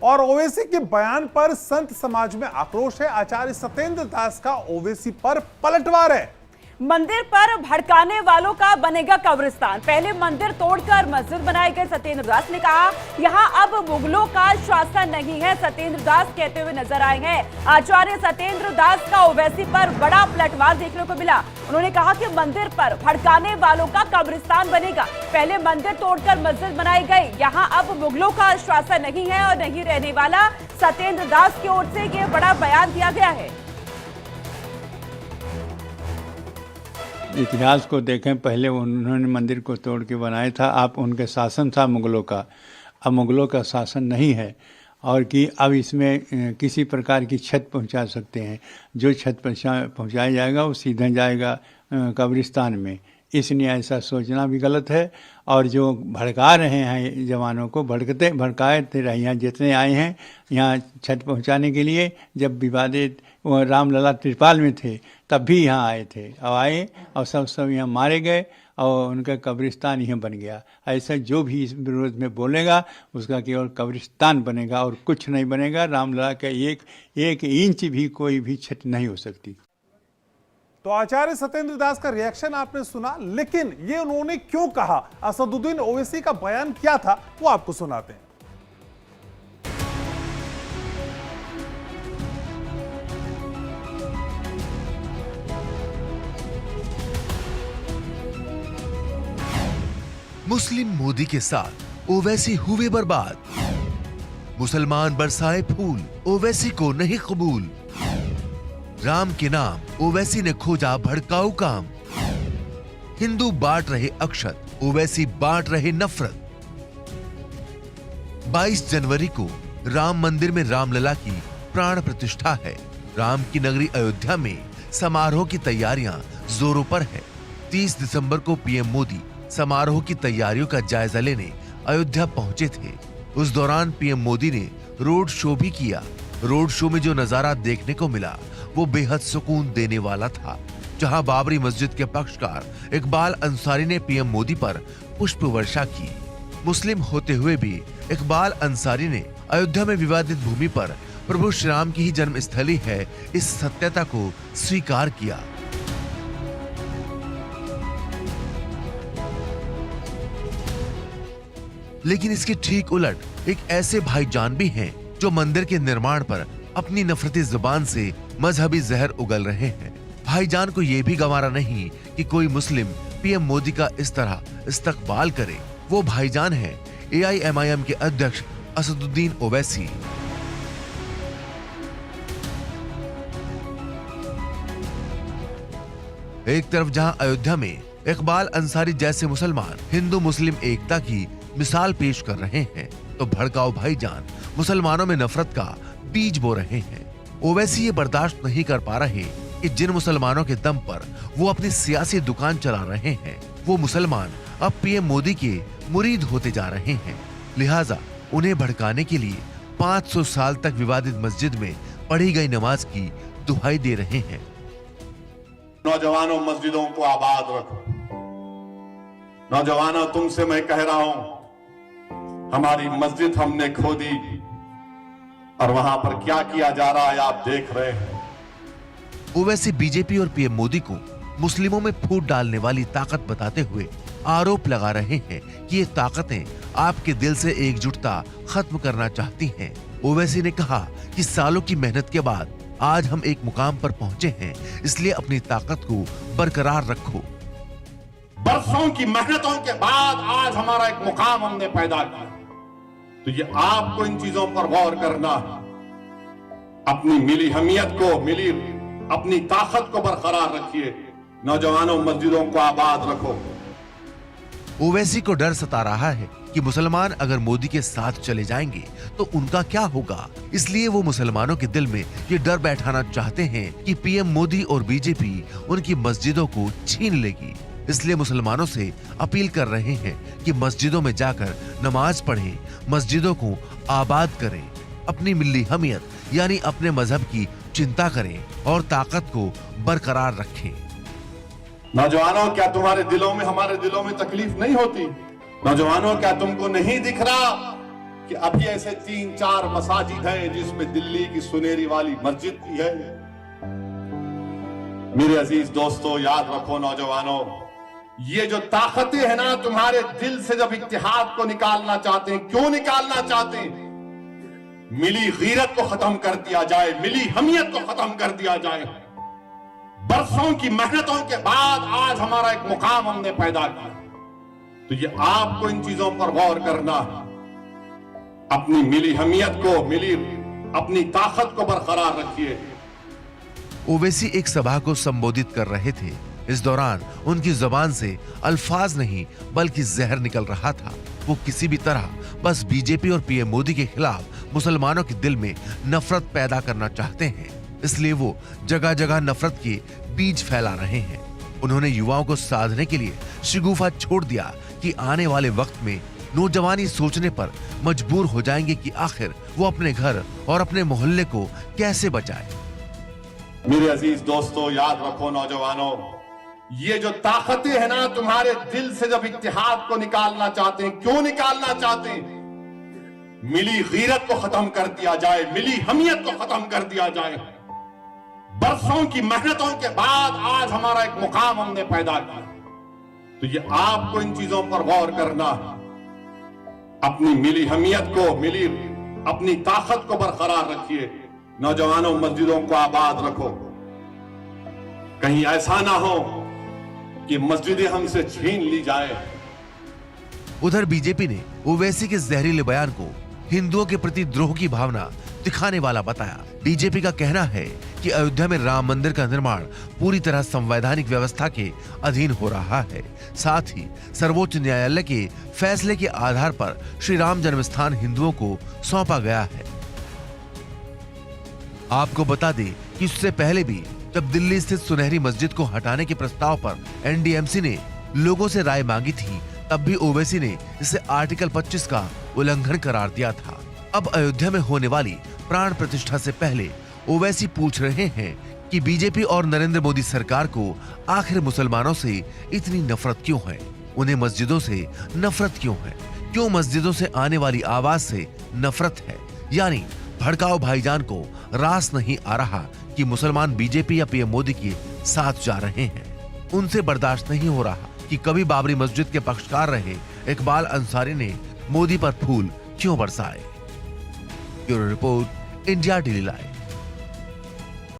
और ओवैसी के बयान पर संत समाज में आक्रोश है। आचार्य सत्येंद्र दास का ओवैसी पर पलटवार है। मंदिर पर भड़काने वालों का बनेगा कब्रिस्तान। पहले मंदिर तोड़कर मस्जिद बनाए गए सत्येंद्र दास ने कहा, यहां अब मुगलों का शासन नहीं है। सत्येंद्र दास कहते हुए नजर आए हैं। आचार्य सत्येंद्र दास का ओवैसी पर बड़ा पलटवार देखने को मिला। उन्होंने कहा कि मंदिर पर भड़काने वालों का कब्रिस्तान बनेगा। पहले मंदिर तोड़कर मस्जिद बनाई गई, यहाँ अब मुगलों का शासन नहीं है और नहीं रहने वाला। सत्येंद्र दास की ओर से ये बड़ा बयान दिया गया है। इतिहास को देखें, पहले उन्होंने मंदिर को तोड़ के बनाया था। आप उनके शासन था मुगलों का, अब मुगलों का शासन नहीं है और कि अब इसमें किसी प्रकार की क्षत पहुंचा सकते हैं। जो क्षत पहुंचाया जाएगा वो सीधे जाएगा कब्रिस्तान में। इसलिए ऐसा सोचना भी गलत है। और जो भड़का रहे हैं जवानों को, भड़काए थे यहाँ जितने आए हैं यहाँ छत पहुँचाने के लिए, जब विवादित रामलला त्रिपाल में थे तब भी यहाँ आए थे। अब आए और सब यहाँ मारे गए और उनका कब्रिस्तान यहाँ बन गया। ऐसा जो भी इस विरोध में बोलेगा उसका केवल कब्रिस्तान बनेगा और कुछ नहीं बनेगा। रामलला का एक इंच भी कोई भी क्षति नहीं हो सकती। तो आचार्य सत्येंद्र दास का रिएक्शन आपने सुना, लेकिन ये उन्होंने क्यों कहा, असदुद्दीन ओवैसी का बयान क्या था, वो आपको सुनाते हैं। मुस्लिम मोदी के साथ ओवैसी हुए बर्बाद। मुसलमान बरसाए फूल, ओवैसी को नहीं कबूल। राम के नाम ओवैसी ने खोजा भड़काऊ काम। हिंदू बांट रहे अक्षत, ओवैसी बांट रहे नफरत। 22 जनवरी को राम मंदिर में रामलला की प्राण प्रतिष्ठा है। राम की नगरी अयोध्या में समारोह की तैयारियां जोरों पर है। 30 दिसंबर को पीएम मोदी समारोह की तैयारियों का जायजा लेने अयोध्या पहुंचे थे। उस दौरान पीएम मोदी ने रोड शो भी किया। रोड शो में जो नजारा देखने को मिला वो बेहद सुकून देने वाला था, जहां बाबरी मस्जिद के पक्षकार इकबाल अंसारी ने पीएम मोदी पर पुष्प वर्षा की। मुस्लिम होते हुए भी इकबाल अंसारी ने अयोध्या में विवादित भूमि पर प्रभु श्री राम की ही जन्मस्थली है इस सत्यता को स्वीकार किया। लेकिन इसके ठीक उलट एक ऐसे भाईजान भी हैं जो मंदिर के निर्माण पर अपनी नफरती जुबान से मजहबी जहर उगल रहे हैं। भाईजान को यह भी गंवारा नहीं कि कोई मुस्लिम पीएम मोदी का इस तरह इस्तकबाल करे। वो भाईजान है AIMIM के अध्यक्ष असदुद्दीन ओवैसी। एक तरफ जहां अयोध्या में इकबाल अंसारी जैसे मुसलमान हिंदू मुस्लिम एकता की मिसाल पेश कर रहे हैं, तो भड़काऊ भाईजान मुसलमानों में नफरत का बीज बो रहे हैं। ओवैसी ये बर्दाश्त नहीं कर पा रहे कि जिन मुसलमानों के दम पर वो अपनी सियासी दुकान चला रहे हैं, वो मुसलमान अब पीएम मोदी के मुरीद होते जा रहे हैं। लिहाजा उन्हें भड़काने के लिए 500 साल तक विवादित मस्जिद में पढ़ी गई नमाज की दुहाई दे रहे हैं। नौजवानों, मस्जिदों को आबाद रखो। नौजवानों, तुमसे मैं कह रहा हूं, हमारी मस्जिद हमने खोदी और वहां पर क्या किया जा रहा है आप देख रहे हैं। ओवैसी बीजेपी और पीएम मोदी को मुस्लिमों में फूट डालने वाली ताकत बताते हुए आरोप लगा रहे हैं कि ये ताकतें आपके दिल से एकजुटता खत्म करना चाहती हैं। ओवैसी ने कहा कि सालों की मेहनत के बाद आज हम एक मुकाम पर पहुंचे हैं, इसलिए अपनी ताकत को बरकरार रखो। बरसों की मेहनतों के बाद आज हमारा एक मुकाम हमने पैदा किया, तो ये आपको इन चीजों पर गौर करना है। अपनी मिली हमियत को, अपनी ताकत को बरकरार रखिए। नौजवानों, मस्जिदों को आबाद रखो। ओवैसी को डर सता रहा है कि मुसलमान अगर मोदी के साथ चले जाएंगे तो उनका क्या होगा। इसलिए वो मुसलमानों के दिल में ये डर बैठाना चाहते हैं कि पीएम मोदी और बीजेपी उनकी मस्जिदों को छीन लेगी। इसलिए मुसलमानों से अपील कर रहे हैं कि मस्जिदों में जाकर नमाज पढ़ें, मस्जिदों को आबाद करें, अपनी मिल्ली हमियत यानी अपने मजहब की चिंता करें और ताकत को बरकरार रखें। नौजवानों, क्या तुम्हारे दिलों में, हमारे दिलों में तकलीफ नहीं होती? नौजवानों, क्या तुमको नहीं दिख रहा कि अभी ऐसे 3-4 मसाजिद हैं जिसमें दिल्ली की सुनहरी वाली मस्जिद भी है। मेरे अजीज दोस्तों, याद रखो नौजवानों, ये जो ताकतें हैं ना तुम्हारे दिल से जब इत्तेहाद को निकालना चाहते हैं, क्यों निकालना चाहते हैं? मिली गीरत को खत्म कर दिया जाए, मिली हमियत को खत्म कर दिया जाए। बरसों की मेहनतों के बाद आज हमारा एक मुकाम हमने पैदा किया, तो ये आपको इन चीजों पर गौर करना, अपनी मिली हमियत को, मिली अपनी ताकत को बरकरार रखिए। ओवैसी एक सभा को संबोधित कर रहे थे। इस दौरान उनकी जुबान से अल्फाज नहीं बल्कि जहर निकल रहा था। वो किसी भी तरह बस बीजेपी और पीएम मोदी के खिलाफ मुसलमानों के दिल में नफरत पैदा करना चाहते हैं, इसलिए वो जगह जगह नफरत के बीज फैला रहे हैं। उन्होंने युवाओं को साधने के लिए शिगुफा छोड़ दिया कि आने वाले वक्त में नौजवानी सोचने पर मजबूर हो जाएंगे कि आखिर वो अपने घर और अपने मोहल्ले को कैसे बचाए। मेरे अजीज दोस्तों, याद रखो नौजवानों, ये जो ताकतें हैं ना तुम्हारे दिल से जब इत्तेहाद को निकालना चाहते हैं, क्यों निकालना चाहते हैं? मिली गीरत को खत्म कर दिया जाए, मिली हमियत को खत्म कर दिया जाए। बरसों की मेहनतों के बाद आज हमारा एक मुकाम हमने पैदा किया, तो ये आपको इन चीजों पर गौर करना, अपनी मिली हमियत को, मिली अपनी ताकत को बरकरार रखिए। नौजवानों, मस्जिदों को आबाद रखो, कहीं ऐसा ना हो कि मस्जिदें हमसे छीन ली जाए। उधर बीजेपी ने ओवैसी के जहरीले बयान को हिंदुओं के प्रति द्रोह की भावना दिखाने वाला बताया। बीजेपी का कहना है कि अयोध्या में राम मंदिर का निर्माण पूरी तरह संवैधानिक व्यवस्था के अधीन हो रहा है। साथ ही सर्वोच्च न्यायालय के फैसले के आधार पर श्री राम जन्मस्थान हिंदुओं को सौंपा गया है। आपको बता दें कि इससे पहले भी जब दिल्ली स्थित सुनहरी मस्जिद को हटाने के प्रस्ताव पर एनडीएमसी ने लोगों से राय मांगी थी, तब भी ओवैसी ने इसे आर्टिकल 25 का उल्लंघन करार दिया था। अब अयोध्या में होने वाली प्राण प्रतिष्ठा से पहले ओवैसी पूछ रहे हैं कि बीजेपी और नरेंद्र मोदी सरकार को आखिर मुसलमानों से इतनी नफरत क्यों है? उन्हें मस्जिदों से नफरत क्यों है? क्यों मस्जिदों से आने वाली आवाज से नफरत है? यानी भड़काऊ भाईजान को रास नहीं आ रहा कि मुसलमान बीजेपी या पीएम मोदी के साथ जा रहे हैं। उनसे बर्दाश्त नहीं हो रहा कि कभी बाबरी मस्जिद के पक्षकार रहे इकबाल अंसारी ने मोदी पर फूल क्यों बरसाए। Bureau report, India daily live.